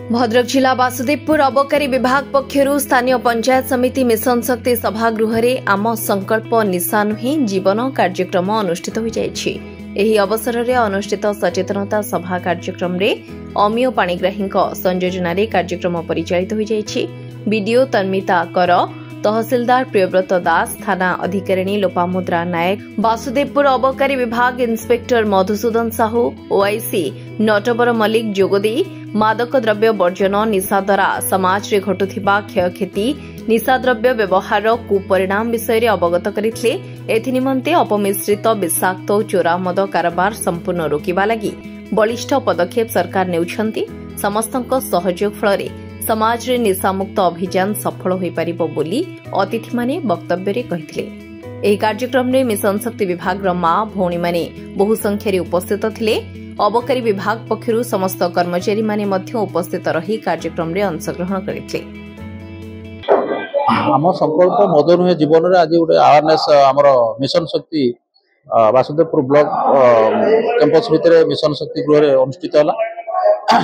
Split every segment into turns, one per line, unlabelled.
भद्रक जिला वासुदेवपुर अबकारी विभाग पक्षरु स्थानीय पंचायत समिति मिशन शक्ति सभागृह में आम संकल्प निशा नुहे जीवन कार्यक्रम अनुष्ठित हो जायछि। एही अवसर में अनुष्ठित सचेतनता सभा कार्यक्रम में अमीय पाणिग्राही संयोजन कार्यक्रम परिचालित हो जायछि। बीडीओ तन्मिता कर, तहसीलदार प्रियव्रत दास, थाना अधिकारिणी लोपामुद्रा नायक, वासुदेवपुर अबकारी विभाग इंस्पेक्टर मधुसूदन साहू, ओआईसी नटवर मल्लिक जोगदे मादक द्रव्य वर्जन, निशा द्वारा समाज में घटुथिबा क्षयक्षति, निशा द्रव्य व्यवहार कुपरिणाम विषय अवगत करथिले। एथि निमंते अपमिश्रित विषाक्त चोरा मद कारबार संपूर्ण रोकिबा लागि बलिष्ठ पदक्षेप सरकार नेउछंती। समस्तक सहयोग फल समाज रे निशामुक्त अभियान सफल होई परिबो बोली अतिथि माने वक्तव्य रे कहिथिले। एही कार्यक्रम रे मिशन शक्ति विभाग मां भौणी माने बहु संख्यारे उपस्थित थिले। अबकारी विभाग पक्षरु समस्त कर्मचारी माने मध्य उपस्थित रही कार्यक्रम रे अंशग्रहण करथिले।
आम संकल्प मद नुहे जीवन रे आज गोटे अवेयरनेस आमर मिशन शक्ति वासुदेवपुर ब्लॉक कैंपस भितर मिशन शक्ति गृह अनुष्ठित होला।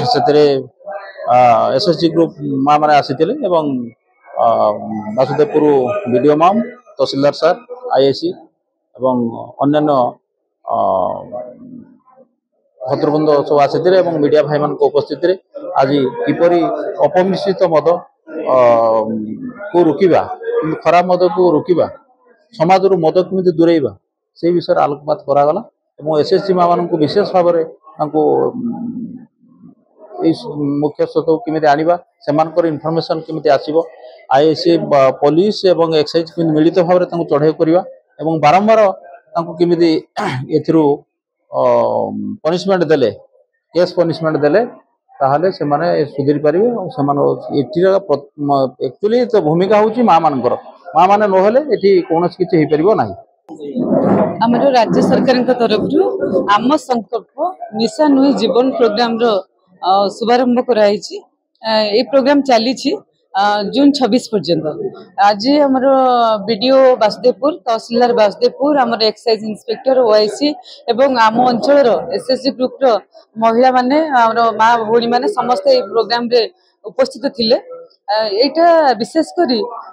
सेतरे एसएसजी ग्रुप माँ मैंने आसीथिले एवं वासुदेवपुर बीडीओ मैम, तहसीलदार सर, आईएसी एवं अन्यान्य भद्रबृंद सब आसीथिले एवं मीडिया भाई मान उपस्थित रे आज किपरि अपमिश्रित मद को रोकिबा, खराब मद को रोकिबा, समाज रु मद केमिति दूरेइबा से विषय आलोकपात करागला एवं एसएसजी माँ मान विशेष भाव में मुख्य स्रोत केमिति आनिबा, सेमानकर इनफॉरमेशन केमिति आसीबो, आईएसी पुलिस एवं एक्साइज मिलित भाव में चढ़ाई करवा एवं बारंबार केमिति एथिरु पनिशमेंट देले, केस पनिशमेंट देले ताहले से माने सुधीर पारिबे। एक्चुअली तो भूमिका होची माँ मानकर, माँ माने नहले एठी कोनोस किछि हेइ परिबो नाही।
हमरो राज्य सरकार तरफ आम संकल्प निशा नुहे जीवन प्रोग्राम रो शुभारंभ कराई। प्रोग्राम चली जून 26 पर्यंत। आज आमर बीडीओ वासुदेवपुर, तहसीलदार वासुदेवपुर, आमर एक्साइज इंस्पेक्टर, ओआईसी एवं आम अंचल एसएसजी ग्रुप रो महिला माने माँ भौणी माने समस्त प्रोग्राम रे उपस्थित थिले। एटा विशेषकर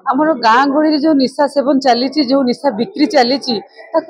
आमर गाँ गहली जो निशा सेवन चली, जो निशा बिक्री चली,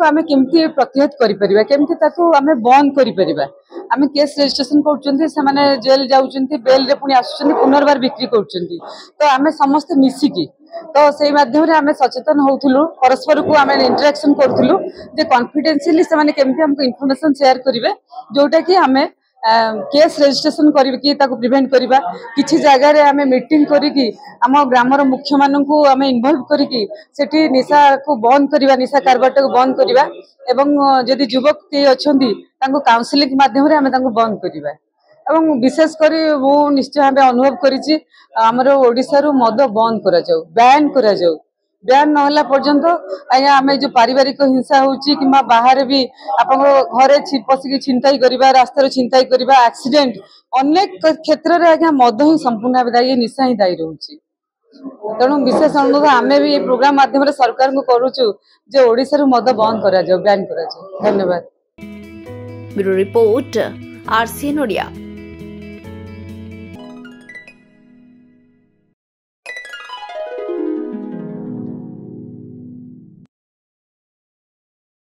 आमे केमती प्रतिहत करिपरिबा, केमती ताकू आमे बंद करिपरिबा। आमे केस रजिस्ट्रेशन करछन्ती, से माने जेल जाउछन्ती, बेल रे पुनी आसुछन्ती, पुनर्बार बिक्री करछन्ती। तो आमे समस्त मिसिकी तो से माध्यम रे आमे सचेतन होउथुलु, परस्पर को आमे इंटरेक्शन करथुलु जे कॉन्फिडेंशियली से माने केमती हमको इन्फॉर्मेशन शेयर करिवे, जोटा कि आमे केस रजिस्ट्रेशन करिवे ताको प्रिवेंट करिबा। किछि जगह रे आमे मीटिंग करिकि आम ग्रामर मुख्य माननकु आमे इन्वॉल्व करिकि सेठी निशा को बंद करिबा, निशा कारबार को बंद करिबा एवं जदि युवक के अछन्ती ताको काउंसलिंग माध्यम रे आमे ताको बंद करिबा। एवं विशेष करी वो निश्चय भाव अनुभव करिछि हमर ओडिसा रो मद बंद करा जाऊ, बैन करा जाऊ। बैन नहला पर्यंत आया आमे जो पारिवारिक हिंसा होउची किबा बाहर भी आपन घरे पसिकी छिनताई करिबा, रास्ता रे छिनताई करिबा, एक्सीडेंट अनेक क्षेत्र रे आया मद ही संपूर्ण दायी, निशा ही दायी रहउची। तेणु विशेष अनुरोध आमे भी प्रोग्राम माध्यम रे सरकार को करूछु जे ओडिसा रो मद बंद करा जाऊ, बैन करा जाऊ। धन्यवाद।
Bureau report RCN Odia.